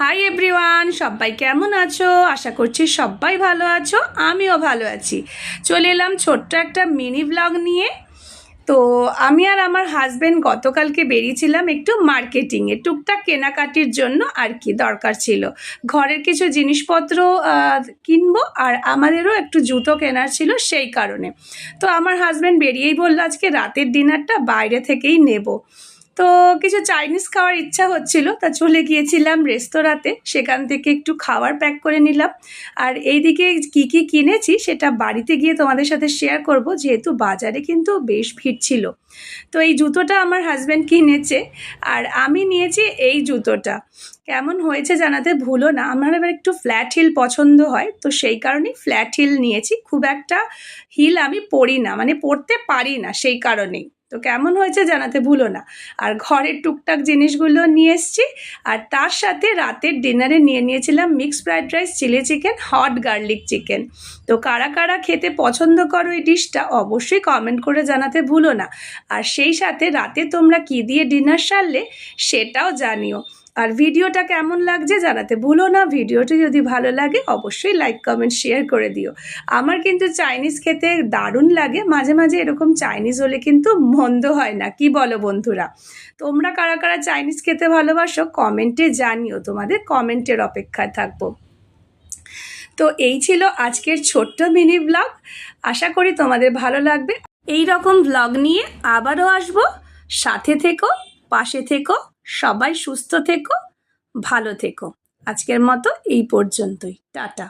Hi everyone, সবাই কেমন আছো? আশা করছি সবাই ভালো আছো, আমিও ভালো আছি। চলে এলাম ছোট্ট একটা মিনি ব্লগ নিয়ে। তো আমি আর আমার হাজব্যান্ড গতকালকে বেরিয়েছিলাম একটু মার্কেটিংয়ে, টুকটাক কেনাকাটির জন্য আর কি দরকার ছিল। ঘরের কিছু জিনিসপত্র কিনবো, আর আমাদেরও একটু জুতো কেনার ছিল সেই কারণে। তো আমার হাজব্যান্ড বেরিয়েই বললো আজকে রাতের ডিনারটা বাইরে থেকেই নেব। তো কিছু চাইনিজ খাওয়ার ইচ্ছা হচ্ছিল, তা চলে গিয়েছিলাম রেস্তোরাঁতে, সেখান থেকে একটু খাবার প্যাক করে নিলাম। আর এইদিকে কি কি কিনেছি সেটা বাড়িতে গিয়ে তোমাদের সাথে শেয়ার করব, যেহেতু বাজারে কিন্তু বেশ ভিড় ছিল। তো এই জুতোটা আমার হাজব্যান্ড কিনেছে, আর আমি নিয়েছি এই জুতোটা। কেমন হয়েছে জানাতে ভুলো না। আমার এবার একটু ফ্ল্যাট হিল পছন্দ হয়, তো সেই কারণেই ফ্ল্যাট হিল নিয়েছি। খুব একটা হিল আমি পরি না, মানে পরতে পারি না, সেই কারণেই। তো কেমন হয়েছে জানাতে ভুলো না। আর ঘরের টুকটাক জিনিসগুলো নিয়ে এসেছি। আর তার সাথে রাতের ডিনারে নিয়ে নিয়েছিলাম mix fried rice, chilli chicken, hot garlic chicken. তো কারা কারা খেতে পছন্দ করো এই ডিশটা অবশ্যই কমেন্ট করে জানাতে ভুলো না। আর সেই সাথে রাতে তোমরা কি দিয়ে ডিনার সারলে সেটাও জানিও। আর ভিডিওটা কেমন লাগছে জানাতে ভুলো না। ভিডিওটি যদি ভালো লাগে অবশ্যই লাইক কমেন্ট শেয়ার করে দিও। আমার কিন্তু চাইনিজ খেতে দারুণ লাগে, মাঝে মাঝে এরকম চাইনিজ হলে কিন্তু মন্দ হয় না, কি বলো বন্ধুরা? তোমরা কারা কারা চাইনিজ খেতে ভালোবাসো কমেন্টে জানিও, তোমাদের কমেন্টের অপেক্ষায় থাকবো। তো এই ছিল আজকের ছোট্ট মিনি ব্লগ, আশা করি তোমাদের ভালো লাগবে। এই রকম ব্লগ নিয়ে আবারও আসবো। সাথে থেকো, পাশে থেকো, সবাই সুস্থ থেকো, ভালো থেকো। আজকের মতো এই পর্যন্তই, টাটা।